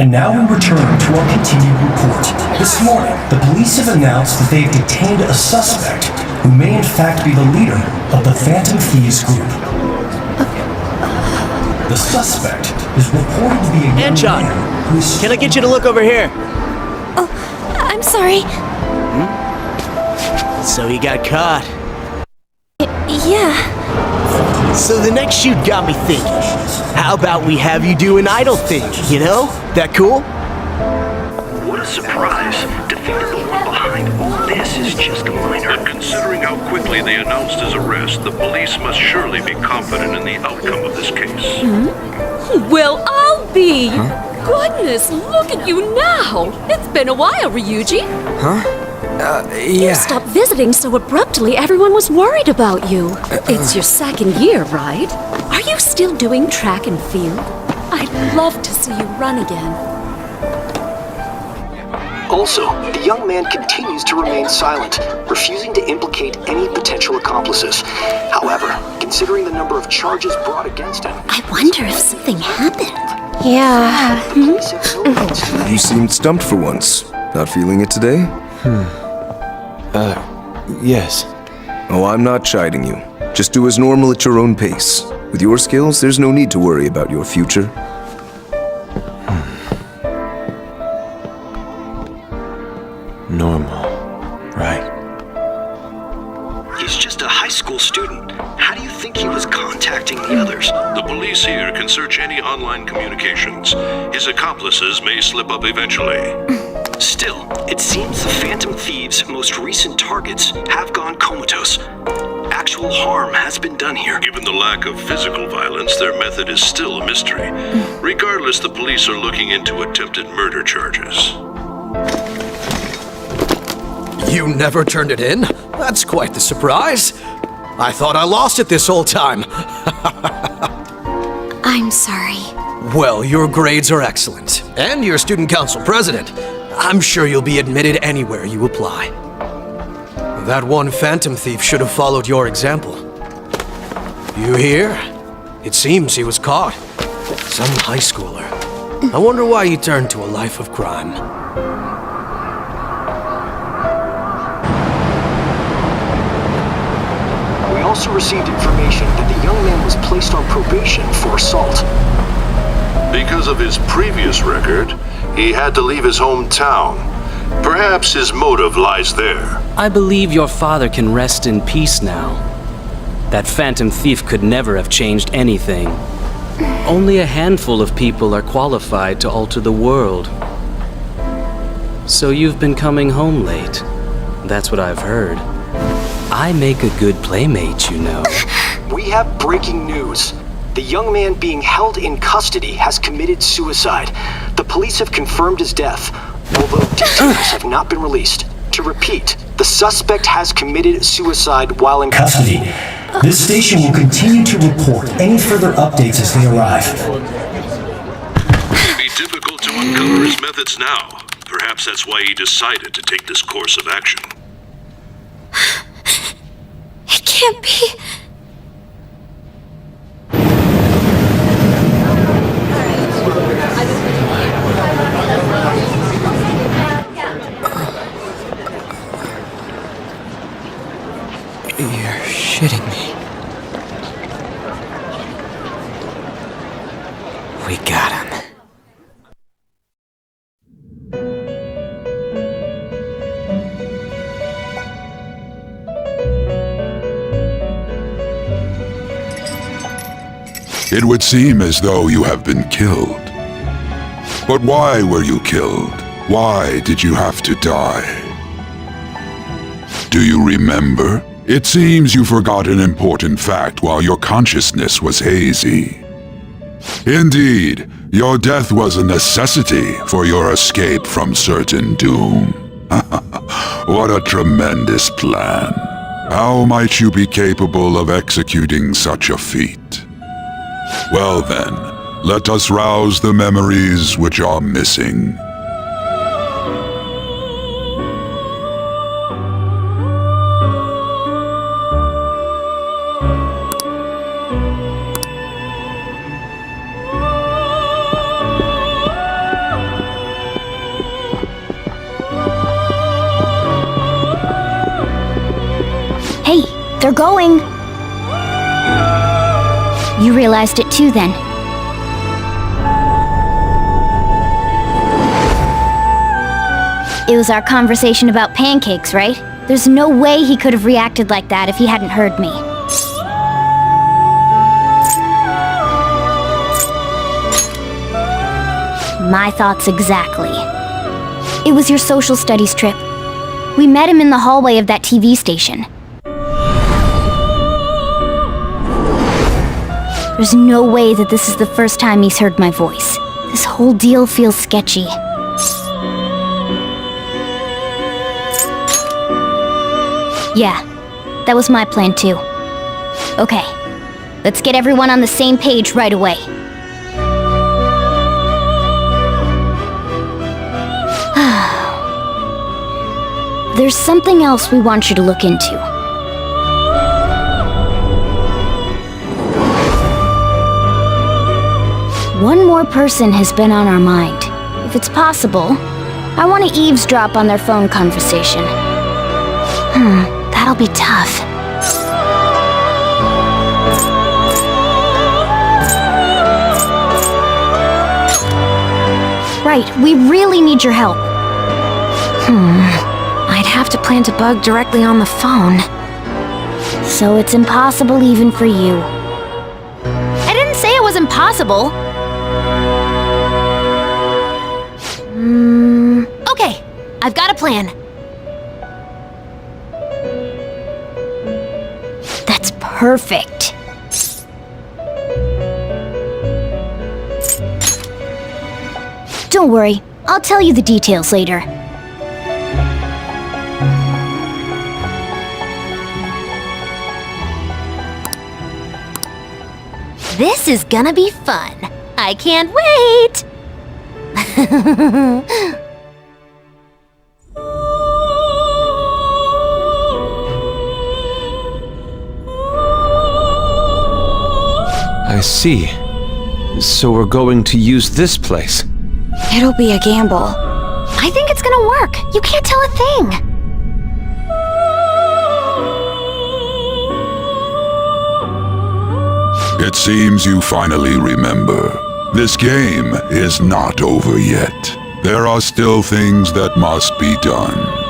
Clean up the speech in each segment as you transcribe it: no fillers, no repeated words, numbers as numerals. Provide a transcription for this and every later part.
And now we return to our continued report. This morning, the police have announced that they've detained a suspect who may in fact be the leader of the Phantom Thieves group. The suspect is reported to be a young man who is... Can I get you to look over here? Oh, I'm sorry. So he got caught. Yeah. So the next shoot got me thinking. How about we have you do an idol thing, you know? That cool? What a surprise. Defeated the one behind all this is just a minor. But considering how quickly they announced his arrest, the police must surely be confident in the outcome of this case. Well, I'll be. Goodness, look at you now. It's been a while, Ryuji. You stopped visiting so abruptly, everyone was worried about you. It's your second year, right? Are you still doing track and field? I'd love to see you run again. Also, the young man continues to remain silent, refusing to implicate any potential accomplices. However, considering the number of charges brought against him... I wonder if something happened. Yeah. The police have no reason to... You seemed stumped for once. Not feeling it today? Yes. Oh, I'm not chiding you. Just do as normal at your own pace. With your skills, there's no need to worry about your future. Normal. Right. He's just a high school student. How do you think he was contacting the others? The police here can search any online communications. His accomplices may slip up eventually. Still, it seems the Phantom Thieves' most recent targets have gone comatose. Actual harm has been done here. Given the lack of physical violence, their method is still a mystery. Regardless, the police are looking into attempted murder charges. You never turned it in? That's quite the surprise. I thought I lost it this whole time. I'm sorry. Well, your grades are excellent. And you're student council president. I'm sure you'll be admitted anywhere you apply. That one phantom thief should have followed your example. You hear? It seems he was caught. Some high schooler. I wonder why he turned to a life of crime. We also received information that the young man was placed on probation for assault. Because of his previous record, he had to leave his hometown. Perhaps his motive lies there. I believe your father can rest in peace now. That phantom thief could never have changed anything. Only a handful of people are qualified to alter the world. So you've been coming home late. That's what I've heard. I make a good playmate, you know. We have breaking news. The young man being held in custody has committed suicide. The police have confirmed his death, although details have not been released. To repeat, the suspect has committed suicide while in custody. This station will continue to report any further updates as they arrive. It would be difficult to uncover his methods now. Perhaps that's why he decided to take this course of action. It can't be. You're shitting me. We got him. It would seem as though you have been killed. But why were you killed? Why did you have to die? Do you remember? It seems you forgot an important fact while your consciousness was hazy. Indeed, your death was a necessity for your escape from certain doom. What a tremendous plan. How might you be capable of executing such a feat? Well then, let us rouse the memories which are missing. They're going. You realized it too, then. It was our conversation about pancakes, right? There's no way he could have reacted like that if he hadn't heard me. My thoughts exactly. It was your social studies trip. We met him in the hallway of that TV station. There's no way that this is the first time he's heard my voice. This whole deal feels sketchy. Yeah, that was my plan too. Okay, let's get everyone on the same page right away. There's something else we want you to look into. One more person has been on our mind. If it's possible, I want to eavesdrop on their phone conversation. That'll be tough. Right, we really need your help. I'd have to plant a bug directly on the phone. So it's impossible even for you. I didn't say it was impossible. Okay, I've got a plan. That's perfect. Don't worry, I'll tell you the details later. This is gonna be fun. I can't wait! I see. So we're going to use this place. It'll be a gamble. I think it's gonna work. You can't tell a thing. It seems you finally remember. This game is not over yet. There are still things that must be done.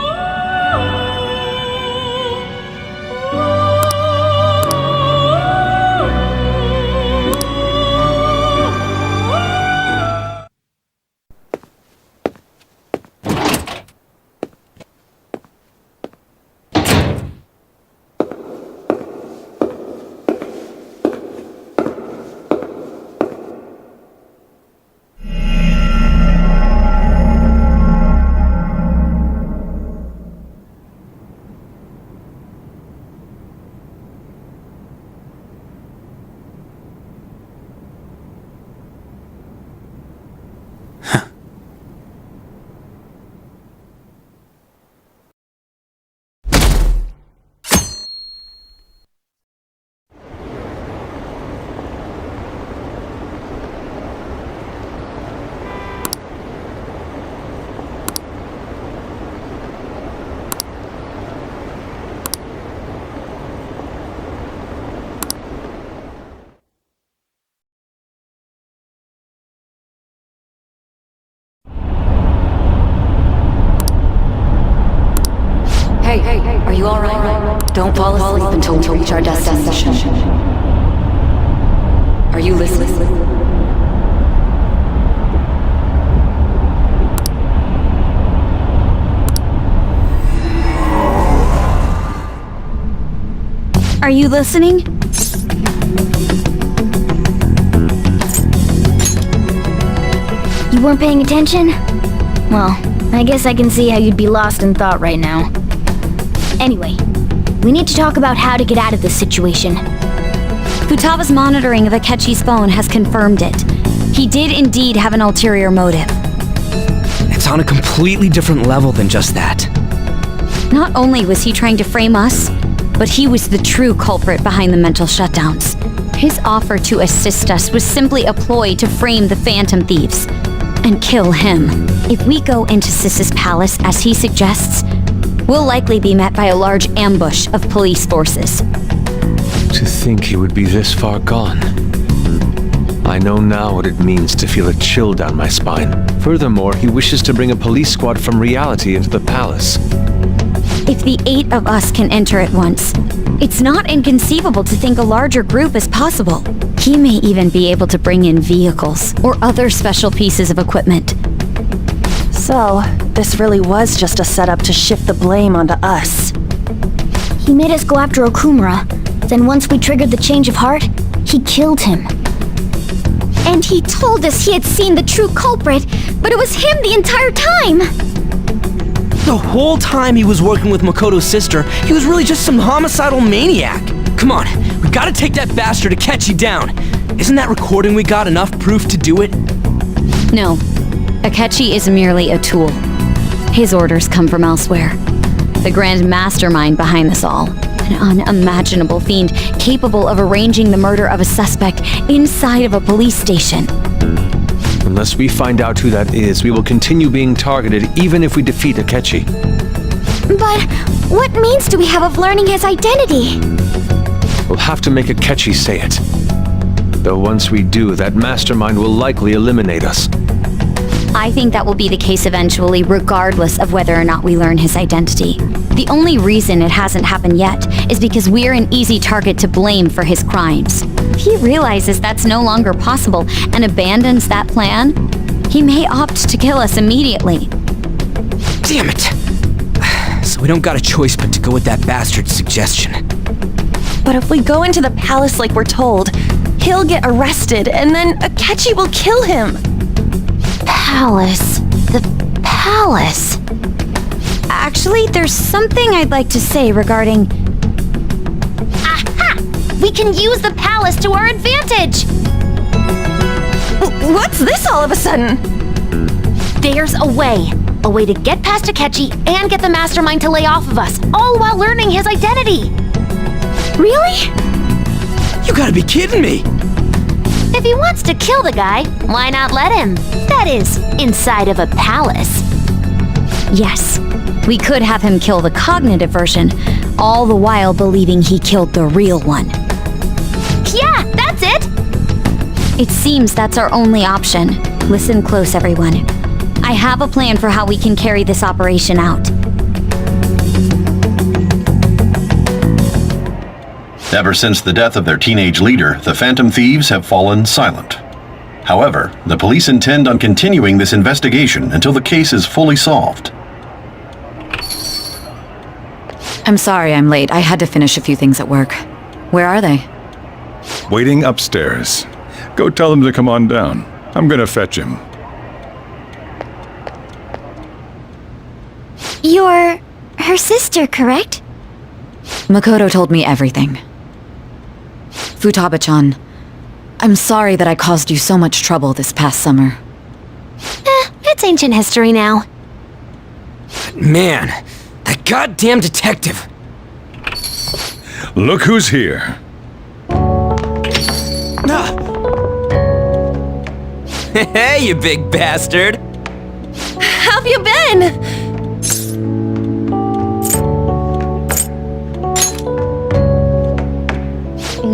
Hey, are you alright? Don't fall asleep until we reach our destination. Are you listening? Are you listening? You weren't paying attention? Well, I guess I can see how you'd be lost in thought right now. Anyway, we need to talk about how to get out of this situation. Futaba's monitoring of Akechi's phone has confirmed it. He did indeed have an ulterior motive. It's on a completely different level than just that. Not only was he trying to frame us, but he was the true culprit behind the mental shutdowns. His offer to assist us was simply a ploy to frame the Phantom Thieves and kill him. If we go into Sis's palace as he suggests, we'll likely be met by a large ambush of police forces. To think he would be this far gone. I know now what it means to feel a chill down my spine. Furthermore, he wishes to bring a police squad from reality into the palace. If the 8 of us can enter at once, it's not inconceivable to think a larger group is possible. He may even be able to bring in vehicles or other special pieces of equipment. So, this really was just a setup to shift the blame onto us. He made us go after Okumura. Then once we triggered the change of heart, he killed him. And he told us he had seen the true culprit, but it was him the entire time! The whole time he was working with Makoto's sister, he was really just some homicidal maniac. Come on, we gotta take that bastard Akechi down. Isn't that recording we got enough proof to do it? No. Akechi is merely a tool. His orders come from elsewhere. The grand mastermind behind this all. An unimaginable fiend capable of arranging the murder of a suspect inside of a police station. Unless we find out who that is, we will continue being targeted even if we defeat Akechi. But what means do we have of learning his identity? We'll have to make Akechi say it. Though once we do, that mastermind will likely eliminate us. I think that will be the case eventually, regardless of whether or not we learn his identity. The only reason it hasn't happened yet is because we're an easy target to blame for his crimes. If he realizes that's no longer possible and abandons that plan, he may opt to kill us immediately. Damn it! So we don't got a choice but to go with that bastard's suggestion. But if we go into the palace like we're told, he'll get arrested and then Akechi will kill him. Palace. The palace. Actually, there's something I'd like to say regarding... Aha! We can use the palace to our advantage! What's this all of a sudden? There's a way. A way to get past Akechi and get the mastermind to lay off of us, all while learning his identity. Really? You gotta be kidding me! If he wants to kill the guy, why not let him? That is, inside of a palace. Yes, we could have him kill the cognitive version, all the while believing he killed the real one. Yeah, that's it! It seems that's our only option. Listen close, everyone. I have a plan for how we can carry this operation out. Ever since the death of their teenage leader, the Phantom Thieves have fallen silent. However, the police intend on continuing this investigation until the case is fully solved. I'm sorry I'm late. I had to finish a few things at work. Where are they? Waiting upstairs. Go tell them to come on down. I'm gonna fetch him. You're her sister, correct? Makoto told me everything. Futaba-chan, I'm sorry that I caused you so much trouble this past summer. It's ancient history now. Man, that goddamn detective! Look who's here. Hey, you big bastard! How've you been?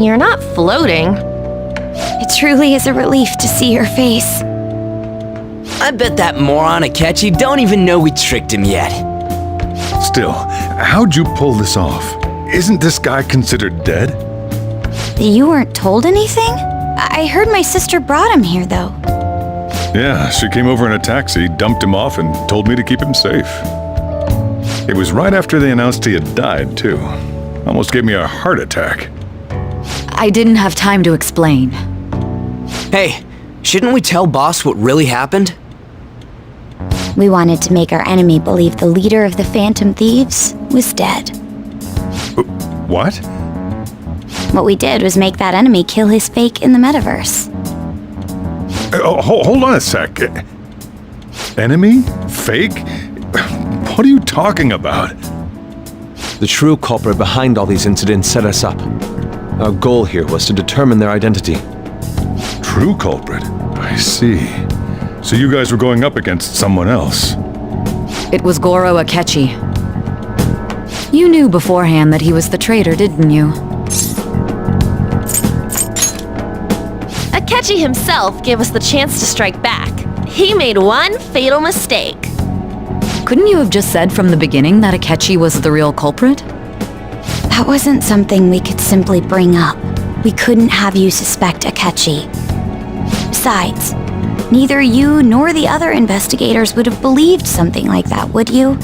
You're not floating. It truly is a relief to see your face. I bet that moron Akechi don't even know we tricked him yet. Still, how'd you pull this off? Isn't this guy considered dead? You weren't told anything? I heard my sister brought him here, though. Yeah, she came over in a taxi, dumped him off, and told me to keep him safe. It was right after they announced he had died, too. Almost gave me a heart attack. I didn't have time to explain. Hey, shouldn't we tell Boss what really happened? We wanted to make our enemy believe the leader of the Phantom Thieves was dead. What? What we did was make that enemy kill his fake in the metaverse. Hold on a sec. Enemy? Fake? What are you talking about? The true culprit behind all these incidents set us up. Our goal here was to determine their identity. True culprit? I see. So you guys were going up against someone else? It was Goro Akechi. You knew beforehand that he was the traitor, didn't you? Akechi himself gave us the chance to strike back. He made one fatal mistake. Couldn't you have just said from the beginning that Akechi was the real culprit? That wasn't something we could simply bring up. We couldn't have you suspect Akechi. Besides, neither you nor the other investigators would have believed something like that, would you?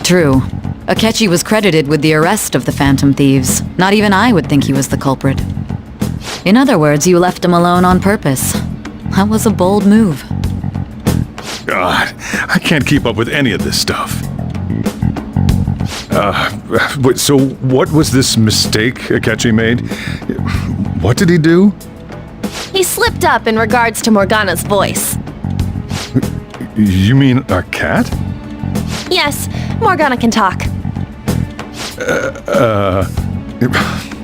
True. Akechi was credited with the arrest of the Phantom Thieves. Not even I would think he was the culprit. In other words, you left him alone on purpose. That was a bold move. God, I can't keep up with any of this stuff. So what was this mistake Akechi made? What did he do? He slipped up in regards to Morgana's voice. You mean a cat? Yes, Morgana can talk.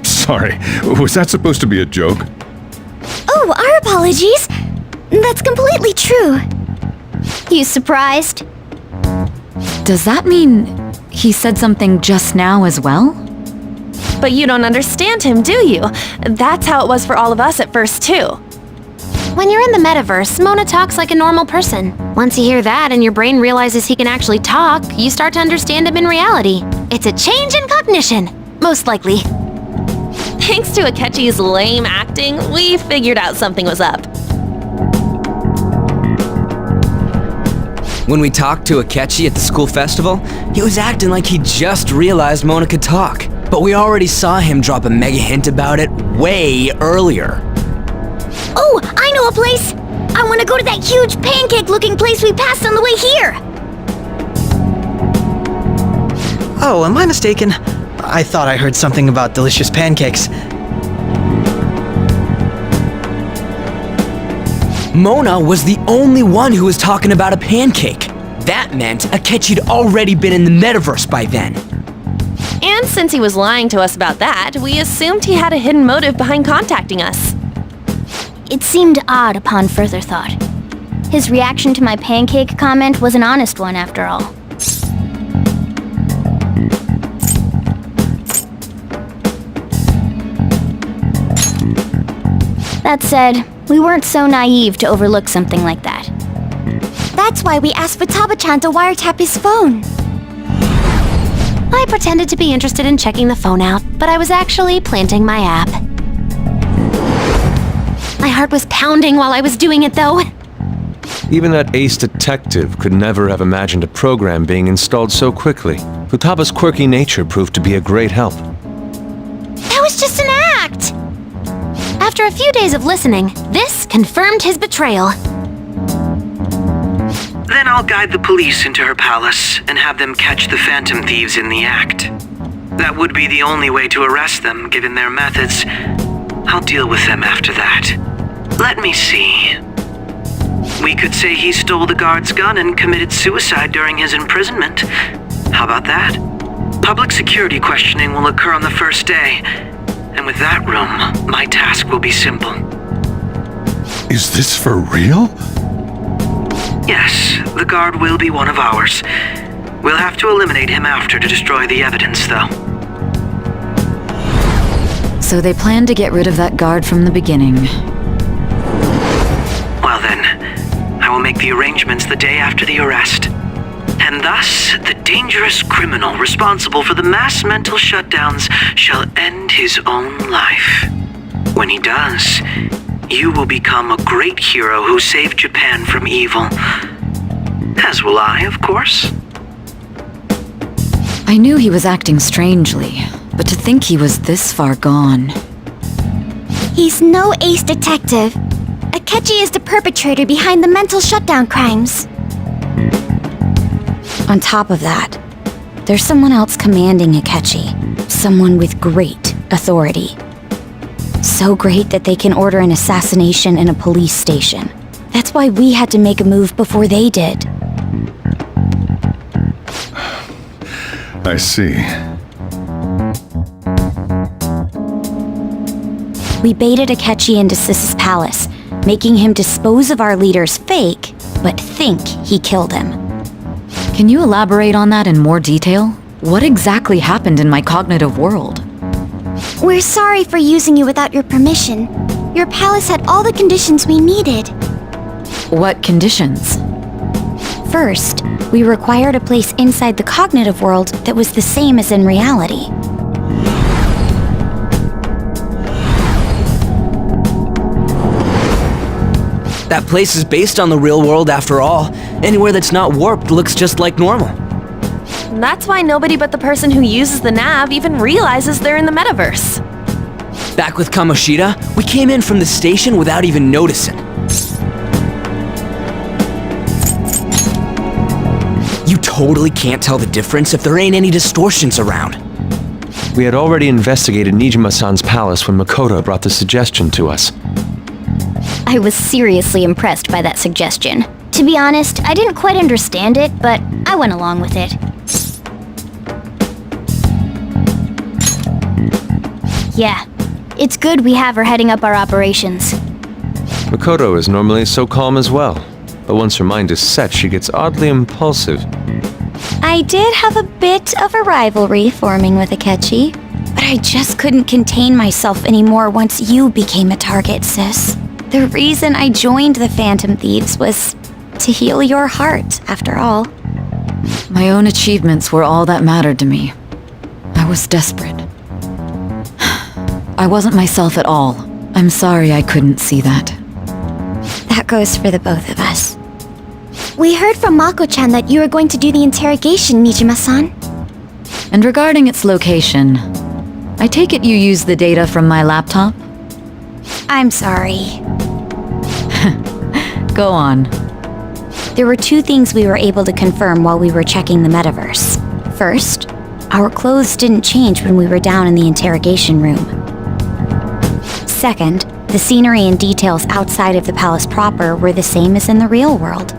Sorry, was that supposed to be a joke? Oh, our apologies. That's completely true. You surprised? Does that mean he said something just now as well? But you don't understand him, do you? That's how it was for all of us at first, too. When you're in the metaverse, Mona talks like a normal person. Once you hear that and your brain realizes he can actually talk, you start to understand him in reality. It's a change in cognition, most likely. Thanks to Akechi's lame acting, we figured out something was up. When we talked to Akechi at the school festival, he was acting like he just realized Mona could talk. But we already saw him drop a mega hint about it way earlier. Oh, I know a place! I want to go to that huge pancake-looking place we passed on the way here! Oh, am I mistaken? I thought I heard something about delicious pancakes. Mona was the only one who was talking about a pancake. That meant Akechi'd already been in the metaverse by then. And since he was lying to us about that, we assumed he had a hidden motive behind contacting us. It seemed odd upon further thought. His reaction to my pancake comment was an honest one, after all. That said, we weren't so naive to overlook something like that. That's why we asked Futaba-chan to wiretap his phone. I pretended to be interested in checking the phone out, but I was actually planting my app. My heart was pounding while I was doing it, though. Even that ace detective could never have imagined a program being installed so quickly. Futaba's quirky nature proved to be a great help. That was just an act! After a few days of listening, this confirmed his betrayal. Then I'll guide the police into her palace and have them catch the Phantom Thieves in the act. That would be the only way to arrest them, given their methods. I'll deal with them after that. Let me see. We could say he stole the guard's gun and committed suicide during his imprisonment. How about that? Public security questioning will occur on the first day. And with that room, my task will be simple. Is this for real? Yes, the guard will be one of ours. We'll have to eliminate him after to destroy the evidence, though. So they planned to get rid of that guard from the beginning. Well then, I will make the arrangements the day after the arrest. And thus, the dangerous criminal responsible for the mass mental shutdowns shall end his own life. When he does, you will become a great hero who saved Japan from evil. As will I, of course. I knew he was acting strangely, but to think he was this far gone. He's no ace detective. Akechi is the perpetrator behind the mental shutdown crimes. On top of that, there's someone else commanding Akechi. Someone with great authority. So great that they can order an assassination in a police station. That's why we had to make a move before they did. I see. We baited Akechi into Sis's palace, making him dispose of our leader's fake, but think he killed him. Can you elaborate on that in more detail? What exactly happened in my cognitive world? We're sorry for using you without your permission. Your palace had all the conditions we needed. What conditions? First, we required a place inside the cognitive world that was the same as in reality. That place is based on the real world after all. Anywhere that's not warped looks just like normal. That's why nobody but the person who uses the nav even realizes they're in the metaverse. Back with Kamoshida, we came in from the station without even noticing. You totally can't tell the difference if there ain't any distortions around. We had already investigated Nijima-san's palace when Makoto brought the suggestion to us. I was seriously impressed by that suggestion. To be honest, I didn't quite understand it, but I went along with it. Yeah, it's good we have her heading up our operations. Makoto is normally so calm as well, but once her mind is set, she gets oddly impulsive. I did have a bit of a rivalry forming with Akechi, but I just couldn't contain myself anymore once you became a target, sis. The reason I joined the Phantom Thieves was to heal your heart, after all. My own achievements were all that mattered to me. I was desperate. I wasn't myself at all. I'm sorry I couldn't see that. That goes for the both of us. We heard from Mako-chan that you were going to do the interrogation, Nijima-san. And regarding its location, I take it you used the data from my laptop? I'm sorry. Go on. There were two things we were able to confirm while we were checking the metaverse. First, our clothes didn't change when we were down in the interrogation room. Second, the scenery and details outside of the palace proper were the same as in the real world.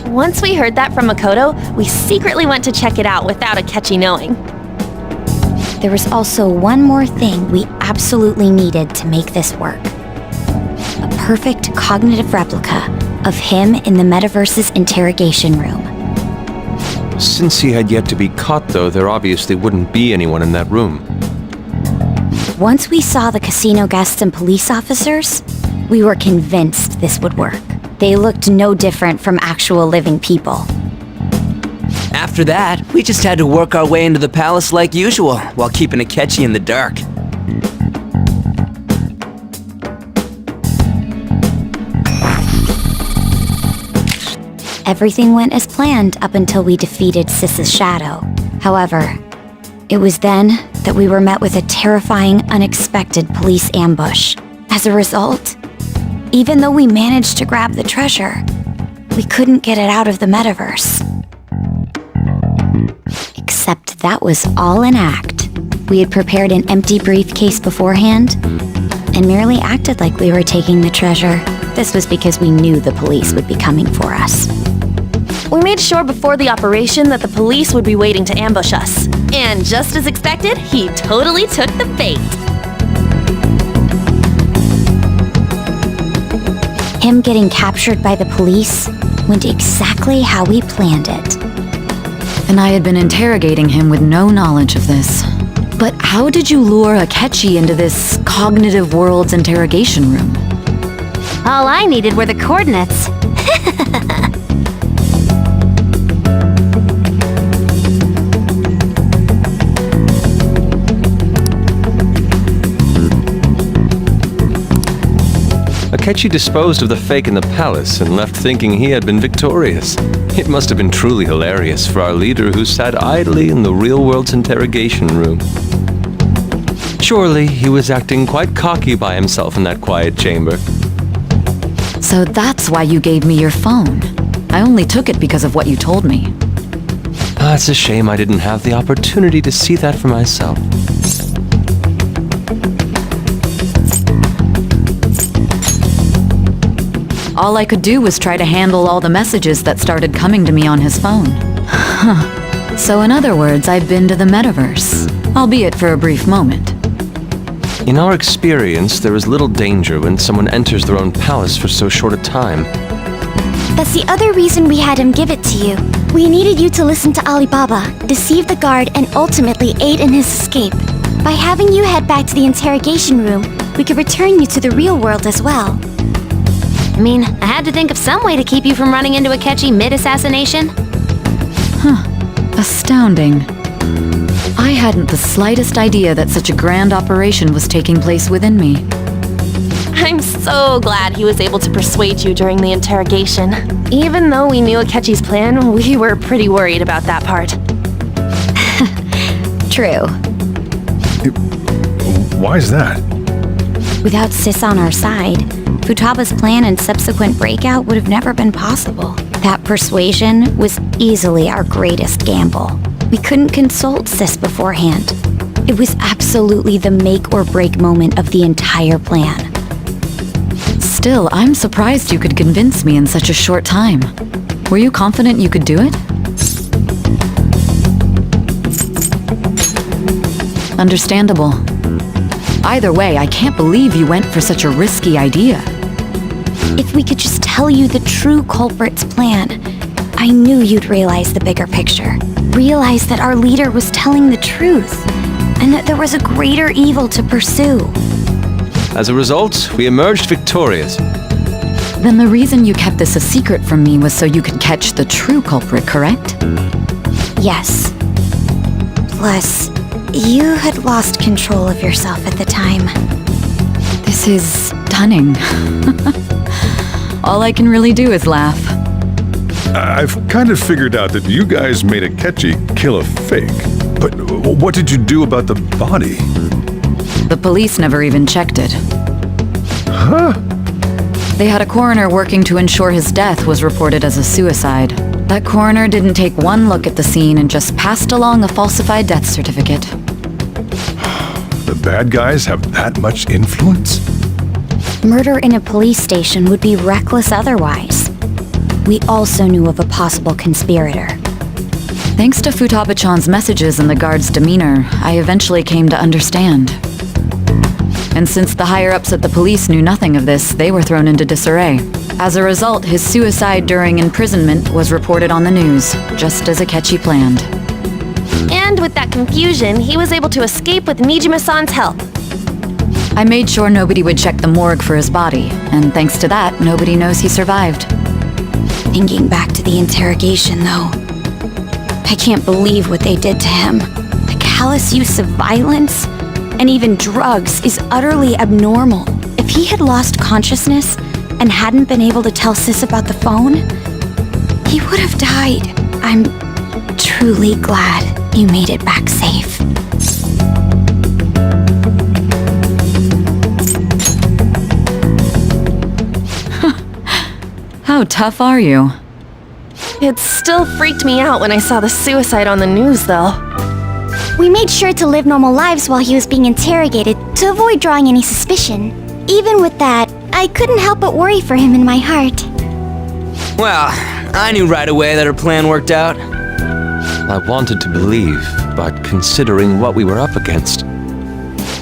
Once we heard that from Makoto, we secretly went to check it out without Akechi knowing. There was also one more thing we absolutely needed to make this work. A perfect cognitive replica of him in the metaverse's interrogation room. Since he had yet to be caught, though, there obviously wouldn't be anyone in that room. Once we saw the casino guests and police officers, we were convinced this would work. They looked no different from actual living people. After that, we just had to work our way into the palace like usual, while keeping Akechi in the dark. Everything went as planned up until we defeated Sis's shadow. However, it was then that we were met with a terrifying, unexpected police ambush. As a result, even though we managed to grab the treasure, we couldn't get it out of the metaverse. Except that was all an act. We had prepared an empty briefcase beforehand and merely acted like we were taking the treasure. This was because we knew the police would be coming for us. We made sure before the operation that the police would be waiting to ambush us. And just as expected, he totally took the bait. Him getting captured by the police went exactly how we planned it. And I had been interrogating him with no knowledge of this. But how did you lure Akechi into this cognitive world's interrogation room? All I needed were the coordinates. Akechi disposed of the fake in the palace and left thinking he had been victorious. It must have been truly hilarious for our leader who sat idly in the real world's interrogation room. Surely he was acting quite cocky by himself in that quiet chamber. So that's why you gave me your phone. I only took it because of what you told me. It's a shame I didn't have the opportunity to see that for myself. All I could do was try to handle all the messages that started coming to me on his phone. So in other words, I've been to the metaverse, albeit for a brief moment. In our experience, there is little danger when someone enters their own palace for so short a time. That's the other reason we had him give it to you. We needed you to listen to Alibaba, deceive the guard, and ultimately aid in his escape. By having you head back to the interrogation room, we could return you to the real world as well. I mean, I had to think of some way to keep you from running into Akechi mid-assassination. Astounding. I hadn't the slightest idea that such a grand operation was taking place within me. I'm so glad he was able to persuade you during the interrogation. Even though we knew Akechi's plan, we were pretty worried about that part. True. Why is that? Without Sis on our side, Futaba's plan and subsequent breakout would have never been possible. That persuasion was easily our greatest gamble. We couldn't consult Sis beforehand. It was absolutely the make or break moment of the entire plan. Still, I'm surprised you could convince me in such a short time. Were you confident you could do it? Understandable. Either way, I can't believe you went for such a risky idea. If we could just tell you the true culprit's plan, I knew you'd realize the bigger picture. Realize that our leader was telling the truth, and that there was a greater evil to pursue. As a result, we emerged victorious. Then the reason you kept this a secret from me was so you could catch the true culprit, correct? Yes. Plus, you had lost control of yourself at the time. This is stunning. All I can really do is laugh. I've kind of figured out that you guys made Akechi kill a fake. But what did you do about the body? The police never even checked it. Huh? They had a coroner working to ensure his death was reported as a suicide. That coroner didn't take one look at the scene and just passed along a falsified death certificate. The bad guys have that much influence? Murder in a police station would be reckless otherwise. We also knew of a possible conspirator. Thanks to Futaba-chan's messages and the guard's demeanor, I eventually came to understand. And since the higher-ups at the police knew nothing of this, they were thrown into disarray. As a result, his suicide during imprisonment was reported on the news, just as Akechi planned. And with that confusion, he was able to escape with Mijima-san's help. I made sure nobody would check the morgue for his body, and thanks to that, nobody knows he survived. Thinking back to the interrogation, though, I can't believe what they did to him. The callous use of violence and even drugs is utterly abnormal. If he had lost consciousness and hadn't been able to tell Sis about the phone, he would have died. I'm truly glad you made it back safe. How tough are you? It still freaked me out when I saw the suicide on the news, though. We made sure to live normal lives while he was being interrogated to avoid drawing any suspicion. Even with that, I couldn't help but worry for him in my heart. Well, I knew right away that her plan worked out. I wanted to believe, but considering what we were up against...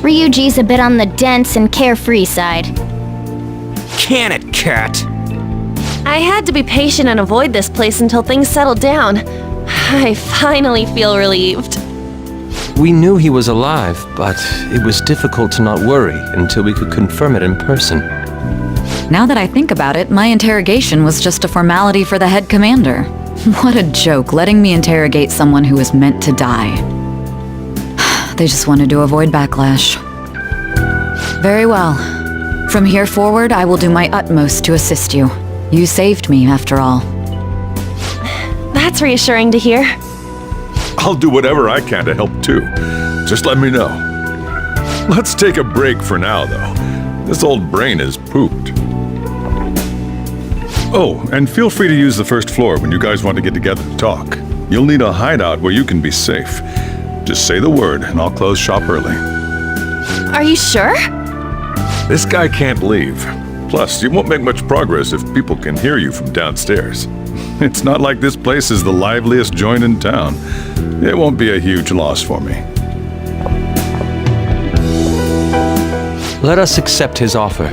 Ryuji's a bit on the dense and carefree side. Can it, cat? I had to be patient and avoid this place until things settled down. I finally feel relieved. We knew he was alive, but it was difficult to not worry until we could confirm it in person. Now that I think about it, my interrogation was just a formality for the head commander. What a joke, letting me interrogate someone who was meant to die. They just wanted to avoid backlash. Very well. From here forward, I will do my utmost to assist you. You saved me, after all. That's reassuring to hear. I'll do whatever I can to help too. Just let me know. Let's take a break for now, though. This old brain is pooped. Oh, and feel free to use the first floor when you guys want to get together to talk. You'll need a hideout where you can be safe. Just say the word, and I'll close shop early. Are you sure? This guy can't leave. Plus, you won't make much progress if people can hear you from downstairs. It's not like this place is the liveliest joint in town. It won't be a huge loss for me. Let us accept his offer.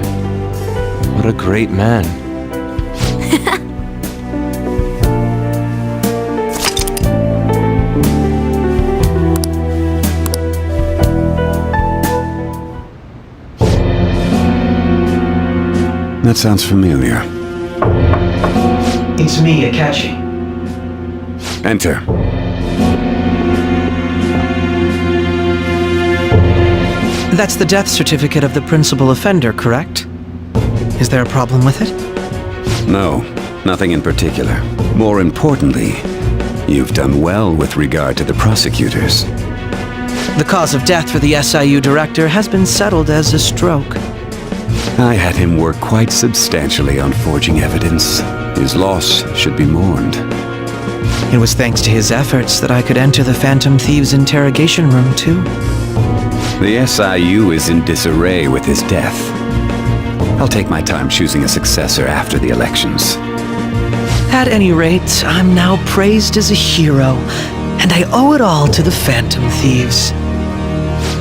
What a great man. That sounds familiar. It's me, Akechi. Enter. That's the death certificate of the principal offender, correct? Is there a problem with it? No, nothing in particular. More importantly, you've done well with regard to the prosecutors. The cause of death for the SIU director has been settled as a stroke. I had him work quite substantially on forging evidence. His loss should be mourned. It was thanks to his efforts that I could enter the Phantom Thieves' interrogation room, too. The SIU is in disarray with his death. I'll take my time choosing a successor after the elections. At any rate, I'm now praised as a hero, and I owe it all to the Phantom Thieves.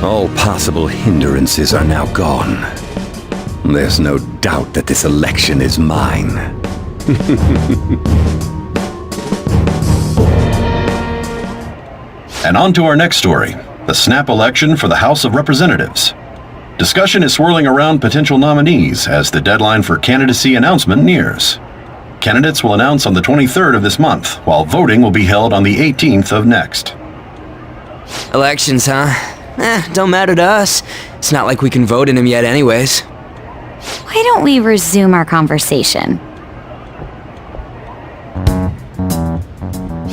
All possible hindrances are now gone. There's no doubt that this election is mine. And on to our next story, the snap election for the House of Representatives. Discussion is swirling around potential nominees as the deadline for candidacy announcement nears. Candidates will announce on the 23rd of this month, while voting will be held on the 18th of next. Elections, huh? Don't matter to us. It's not like we can vote in them yet anyways. Why don't we resume our conversation?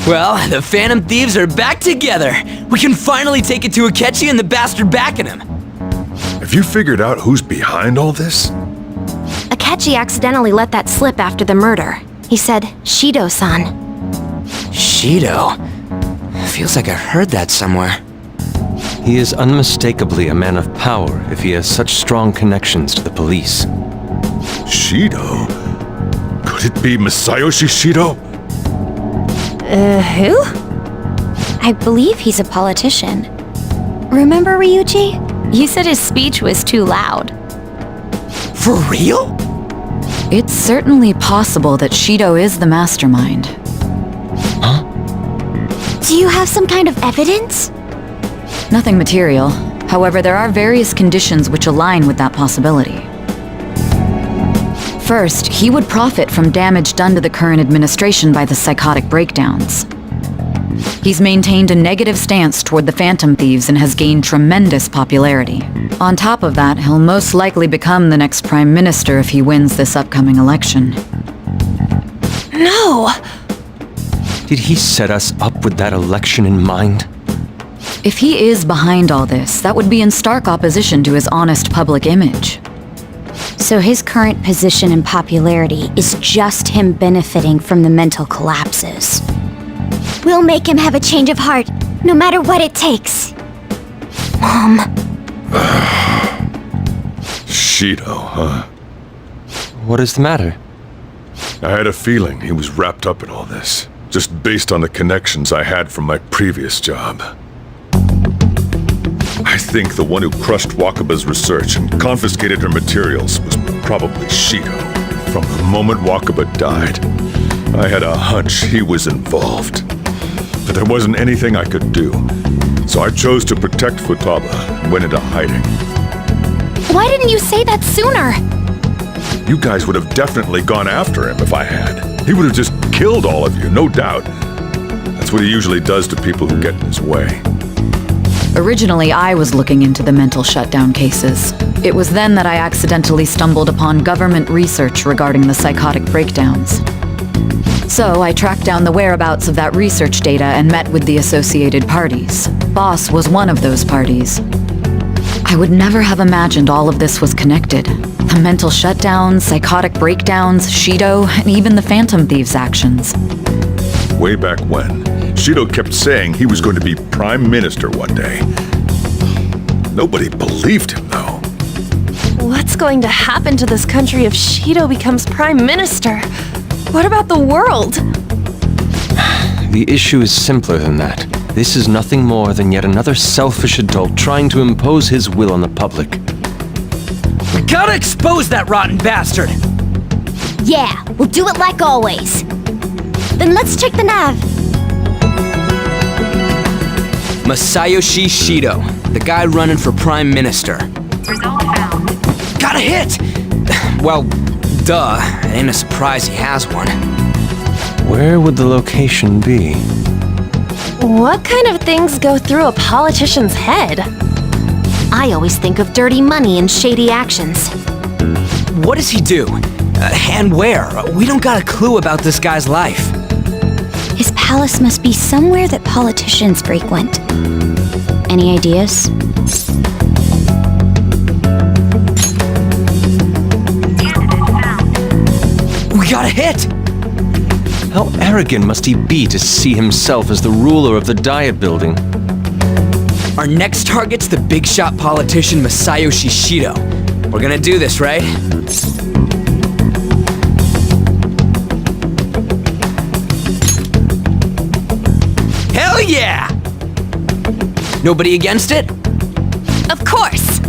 Well, the Phantom Thieves are back together. We can finally take it to Akechi and the bastard backing him. Have you figured out who's behind all this? Akechi accidentally let that slip after the murder. He said, Shido-san. Shido? Feels like I heard that somewhere. He is unmistakably a man of power if he has such strong connections to the police. Shido? Could it be Masayoshi Shido? Who? I believe he's a politician. Remember Ryuji? You said his speech was too loud. For real? It's certainly possible that Shido is the mastermind. Huh? Do you have some kind of evidence? Nothing material. However, there are various conditions which align with that possibility. First, he would profit from damage done to the current administration by the psychotic breakdowns. He's maintained a negative stance toward the Phantom Thieves and has gained tremendous popularity. On top of that, he'll most likely become the next Prime Minister if he wins this upcoming election. No! Did he set us up with that election in mind? If he is behind all this, that would be in stark opposition to his honest public image. So his current position and popularity is just him benefiting from the mental collapses. We'll make him have a change of heart, no matter what it takes. Mom. Shido, huh? What is the matter? I had a feeling he was wrapped up in all this, just based on the connections I had from my previous job. I think the one who crushed Wakaba's research and confiscated her materials was probably Shido. From the moment Wakaba died, I had a hunch he was involved. But there wasn't anything I could do, so I chose to protect Futaba and went into hiding. Why didn't you say that sooner? You guys would have definitely gone after him if I had. He would have just killed all of you, no doubt. That's what he usually does to people who get in his way. Originally, I was looking into the mental shutdown cases. It was then that I accidentally stumbled upon government research regarding the psychotic breakdowns. So I tracked down the whereabouts of that research data and met with the associated parties. Boss was one of those parties. I would never have imagined all of this was connected. The mental shutdowns, psychotic breakdowns, Shido, and even the Phantom Thieves' actions. Way back when, Shido kept saying he was going to be Prime Minister one day. Nobody believed him, though. What's going to happen to this country if Shido becomes Prime Minister? What about the world? The issue is simpler than that. This is nothing more than yet another selfish adult trying to impose his will on the public. We gotta expose that rotten bastard! Yeah, we'll do it like always. Then let's check the nav. Masayoshi Shido, the guy running for Prime Minister. Result found. Got a hit! Well, duh. It ain't a surprise he has one. Where would the location be? What kind of things go through a politician's head? I always think of dirty money and shady actions. What does he do? And where? We don't got a clue about this guy's life. His palace must be somewhere that politicians frequent. Any ideas? We got a hit! How arrogant must he be to see himself as the ruler of the Diet Building? Our next target's the big shot politician Masayoshi Shido. We're gonna do this, right? Hell yeah! Nobody against it? Of course!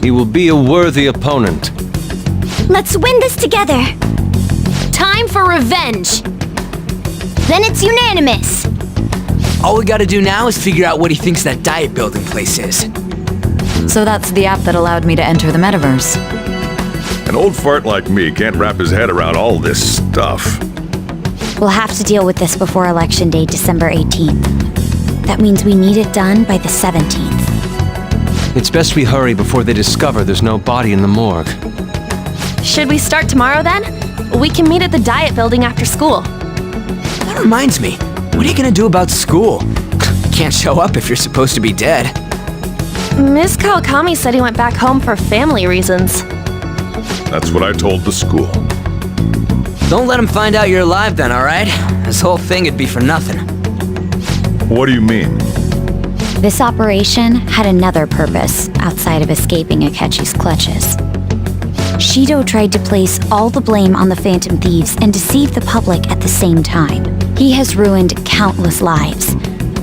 He will be a worthy opponent. Let's win this together. Time for revenge. Then it's unanimous. All we gotta do now is figure out what he thinks that Diet Building place is. So that's the app that allowed me to enter the metaverse. An old fart like me can't wrap his head around all this stuff. We'll have to deal with this before Election Day, December 18th. That means we need it done by the 17th. It's best we hurry before they discover there's no body in the morgue. Should we start tomorrow then? We can meet at the Diet Building after school. That reminds me, what are you gonna do about school? Can't show up if you're supposed to be dead. Miss Kawakami said he went back home for family reasons. That's what I told the school. Don't let him find out you're alive then, alright? This whole thing would be for nothing. What do you mean? This operation had another purpose outside of escaping Akechi's clutches. Shido tried to place all the blame on the Phantom Thieves and deceive the public at the same time. He has ruined countless lives,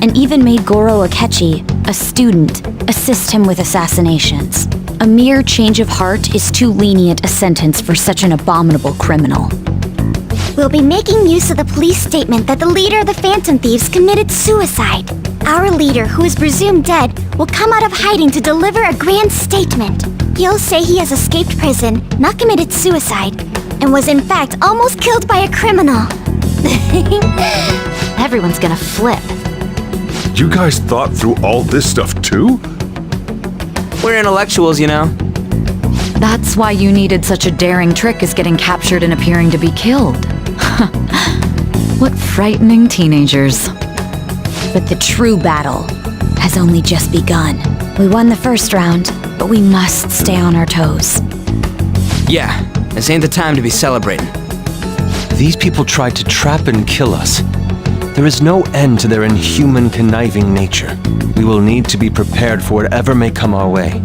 and even made Goro Akechi, a student, assist him with assassinations. A mere change of heart is too lenient a sentence for such an abominable criminal. We'll be making use of the police statement that the leader of the Phantom Thieves committed suicide. Our leader, who is presumed dead, will come out of hiding to deliver a grand statement. He'll say he has escaped prison, not committed suicide, and was in fact almost killed by a criminal. Everyone's gonna flip. You guys thought through all this stuff too? We're intellectuals, you know. That's why you needed such a daring trick as getting captured and appearing to be killed. What frightening teenagers. But the true battle has only just begun. We won the first round, but we must stay on our toes. Yeah, this ain't the time to be celebrating. These people tried to trap and kill us. There is no end to their inhuman, conniving nature. We will need to be prepared for whatever may come our way.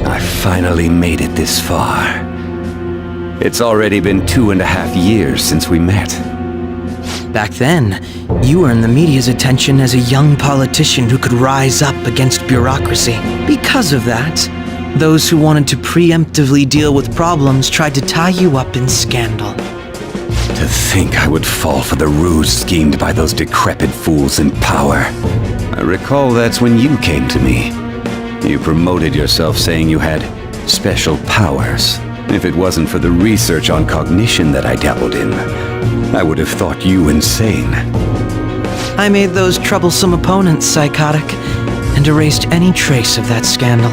I finally made it this far. It's already been 2.5 years since we met. Back then, you earned the media's attention as a young politician who could rise up against bureaucracy. Because of that, those who wanted to preemptively deal with problems tried to tie you up in scandal. To think I would fall for the ruse schemed by those decrepit fools in power. I recall that's when you came to me. You promoted yourself saying you had special powers. If it wasn't for the research on cognition that I dabbled in, I would have thought you insane. I made those troublesome opponents psychotic and erased any trace of that scandal.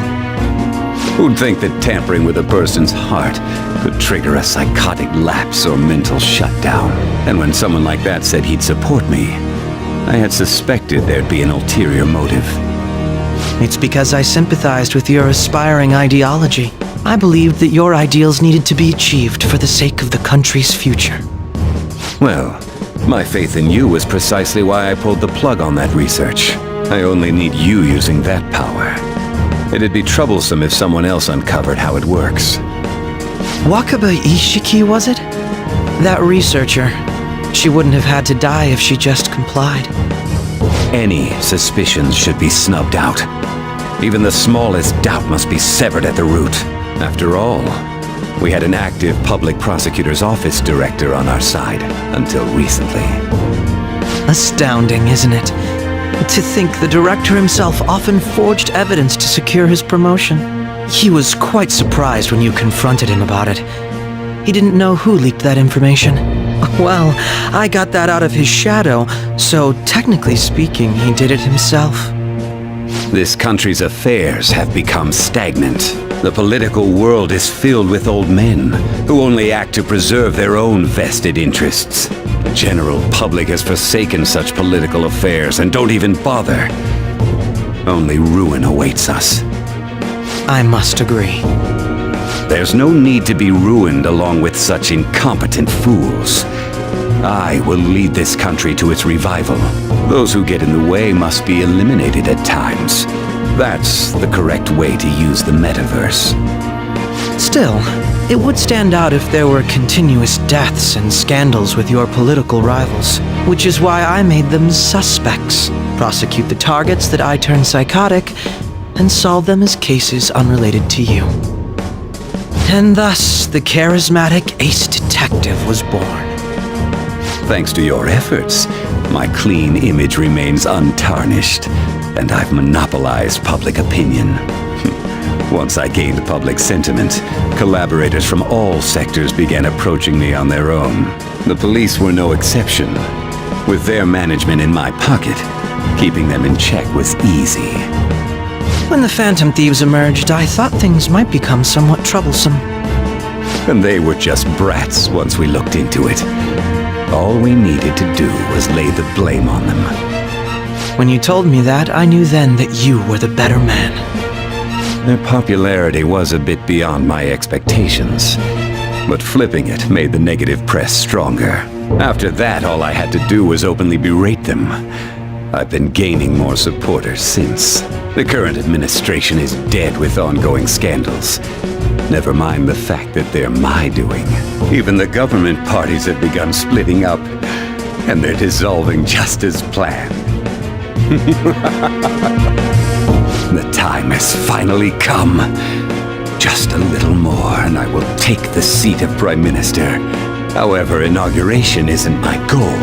Who'd think that tampering with a person's heart could trigger a psychotic lapse or mental shutdown? And when someone like that said he'd support me, I had suspected there'd be an ulterior motive. It's because I sympathized with your aspiring ideology. I believed that your ideals needed to be achieved for the sake of the country's future. Well, my faith in you was precisely why I pulled the plug on that research. I only need you using that power. It'd be troublesome if someone else uncovered how it works. Wakaba Ishiki, was it? That researcher. She wouldn't have had to die if she just complied. Any suspicions should be snubbed out. Even the smallest doubt must be severed at the root. After all, we had an active public prosecutor's office director on our side until recently. Astounding, isn't it? To think the director himself often forged evidence to secure his promotion. He was quite surprised when you confronted him about it. He didn't know who leaked that information. Well, I got that out of his shadow, so technically speaking, he did it himself. This country's affairs have become stagnant. The political world is filled with old men who only act to preserve their own vested interests. The general public has forsaken such political affairs and don't even bother. Only ruin awaits us. I must agree. There's no need to be ruined along with such incompetent fools. I will lead this country to its revival. Those who get in the way must be eliminated at times. That's the correct way to use the metaverse. Still, it would stand out if there were continuous deaths and scandals with your political rivals, which is why I made them suspects. Prosecute the targets that I turn psychotic, and solve them as cases unrelated to you. And thus, the charismatic ace detective was born. Thanks to your efforts, my clean image remains untarnished, and I've monopolized public opinion. Once I gained public sentiment, collaborators from all sectors began approaching me on their own. The police were no exception. With their management in my pocket, keeping them in check was easy. When the Phantom Thieves emerged, I thought things might become somewhat troublesome. And they were just brats once we looked into it. All we needed to do was lay the blame on them. When you told me that, I knew then that you were the better man. Their popularity was a bit beyond my expectations, but flipping it made the negative press stronger. After that, all I had to do was openly berate them. I've been gaining more supporters since. The current administration is dead with ongoing scandals. Never mind the fact that they're my doing. Even the government parties have begun splitting up, and they're dissolving just as planned. The time has finally come. Just a little more, and I will take the seat of Prime Minister. However, inauguration isn't my goal.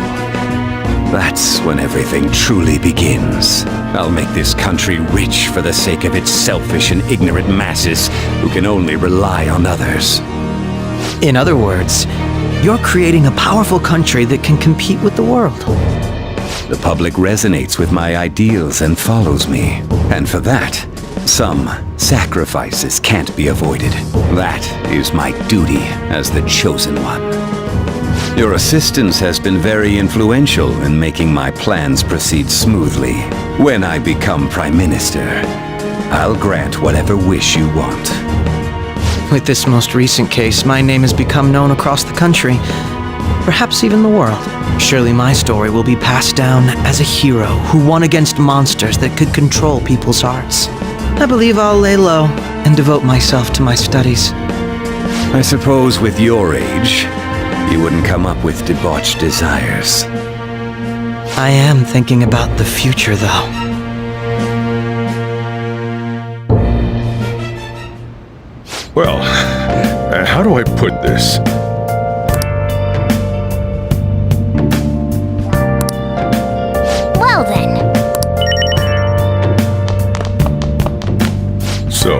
That's when everything truly begins. I'll make this country rich for the sake of its selfish and ignorant masses who can only rely on others. In other words, you're creating a powerful country that can compete with the world. The public resonates with my ideals and follows me. And for that, some sacrifices can't be avoided. That is my duty as the chosen one. Your assistance has been very influential in making my plans proceed smoothly. When I become Prime Minister, I'll grant whatever wish you want. With this most recent case, my name has become known across the country, perhaps even the world. Surely my story will be passed down as a hero who won against monsters that could control people's hearts. I believe I'll lay low and devote myself to my studies. I suppose with your age, you wouldn't come up with debauched desires. I am thinking about the future, though. Well, how do I put this? Well then. So.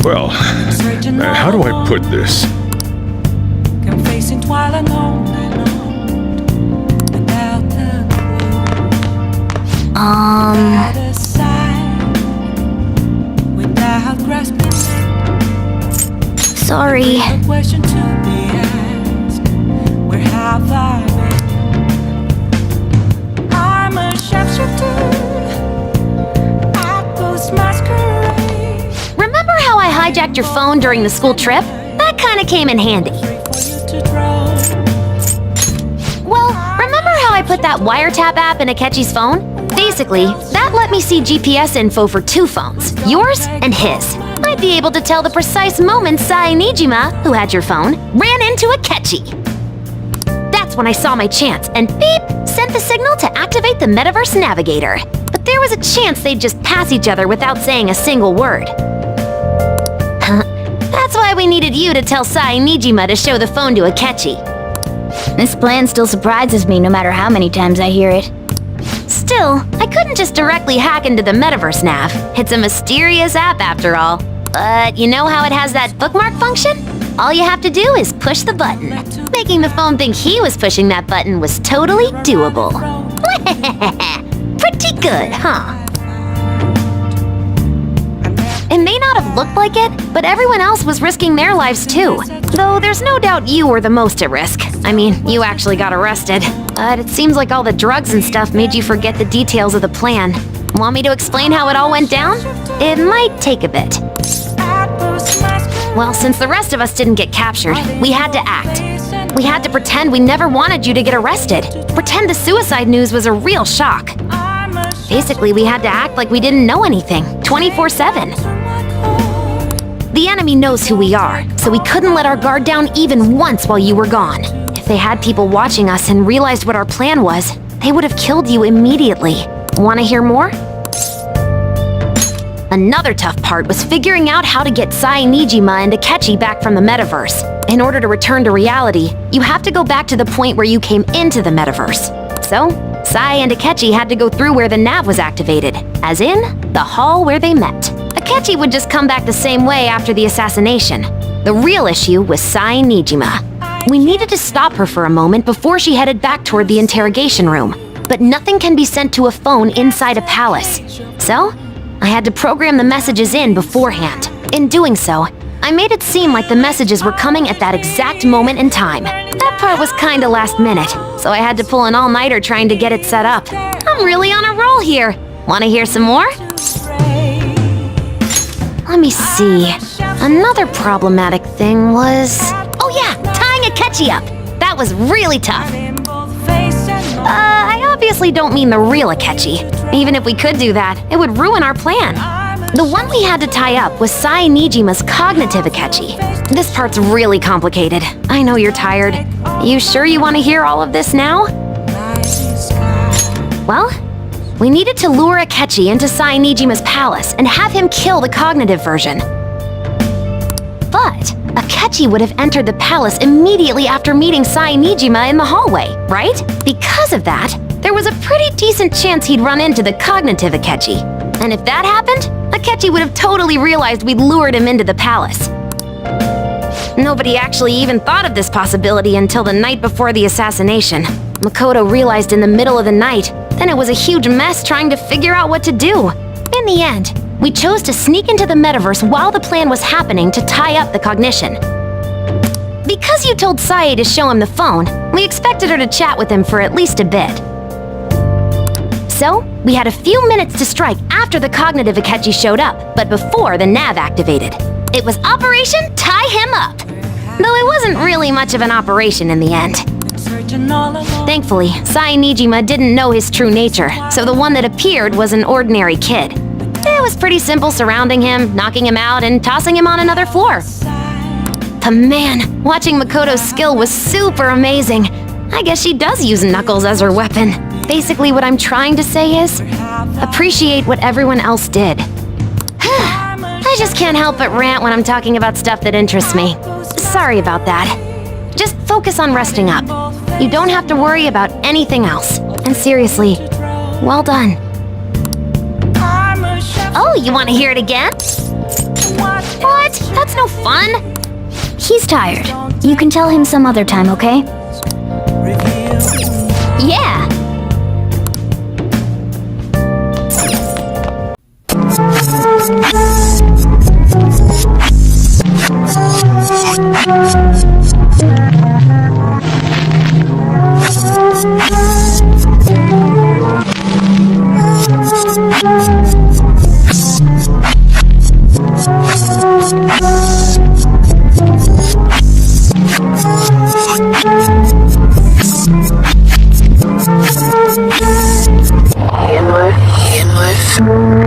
Well, how do I put this? Sorry. I'm a sharpshooter. I ghost masquerade. Remember how I hijacked your phone during the school trip? That kinda came in handy. Well, remember how I put that wiretap app in Akechi's phone? Basically, that let me see GPS info for two phones, yours and his. I'd be able to tell the precise moment Sai Nijima, who had your phone, ran into Akechi. That's when I saw my chance and beep, sent the signal to activate the Metaverse Navigator. But there was a chance they'd just pass each other without saying a single word. That's why we needed you to tell Sai Nijima to show the phone to Akechi. This plan still surprises me no matter how many times I hear it. Still, I couldn't just directly hack into the Metaverse nav. It's a mysterious app after all. But you know how it has that bookmark function? All you have to do is push the button. Making the phone think he was pushing that button was totally doable. Pretty good, huh? It may not have looked like it, but everyone else was risking their lives too. Though there's no doubt you were the most at risk. I mean, you actually got arrested. But it seems like all the drugs and stuff made you forget the details of the plan. Want me to explain how it all went down? It might take a bit. Well, since the rest of us didn't get captured, we had to act. We had to pretend we never wanted you to get arrested. Pretend the suicide news was a real shock. Basically, we had to act like we didn't know anything, 24/7. The enemy knows who we are, so we couldn't let our guard down even once while you were gone. If they had people watching us and realized what our plan was, they would have killed you immediately. Want to hear more? Another tough part was figuring out how to get Sai Nijima and Akechi back from the metaverse. In order to return to reality, you have to go back to the point where you came into the metaverse. So, Sai and Akechi had to go through where the nav was activated, as in, the hall where they met. Akechi would just come back the same way after the assassination. The real issue was Sai Nijima. We needed to stop her for a moment before she headed back toward the interrogation room. But nothing can be sent to a phone inside a palace. So, I had to program the messages in beforehand. In doing so, I made it seem like the messages were coming at that exact moment in time. That part was kinda last minute, so I had to pull an all-nighter trying to get it set up. I'm really on a roll here. Wanna hear some more? Let me see. Another problematic thing was... Oh yeah, tying Akechi up. That was really tough. I obviously don't mean the real Akechi. Even if we could do that, it would ruin our plan. The one we had to tie up was Sai Nijima's cognitive Akechi. This part's really complicated. I know you're tired. You sure you want to hear all of this now? Well, we needed to lure Akechi into Sai Nijima's palace and have him kill the cognitive version. But Akechi would have entered the palace immediately after meeting Sai Nijima in the hallway, right? Because of that, there was a pretty decent chance he'd run into the cognitive Akechi. And if that happened, Akechi would have totally realized we'd lured him into the palace. Nobody actually even thought of this possibility until the night before the assassination. Makoto realized in the middle of the night, then it was a huge mess trying to figure out what to do. In the end, we chose to sneak into the metaverse while the plan was happening to tie up the cognition. Because you told Sae to show him the phone, we expected her to chat with him for at least a bit. So, we had a few minutes to strike after the cognitive Akechi showed up, but before the nav activated. It was Operation Tie Him Up! Though it wasn't really much of an operation in the end. Thankfully, Sai Nijima didn't know his true nature, so the one that appeared was an ordinary kid. It was pretty simple surrounding him, knocking him out, and tossing him on another floor. But man, watching Makoto's skill was super amazing. I guess she does use knuckles as her weapon. Basically what I'm trying to say is, appreciate what everyone else did. I just can't help but rant when I'm talking about stuff that interests me. Sorry about that. Just focus on resting up. You don't have to worry about anything else. And seriously, well done. Oh, you want to hear it again? What? That's no fun. He's tired. You can tell him some other time, okay? Yeah. Inward.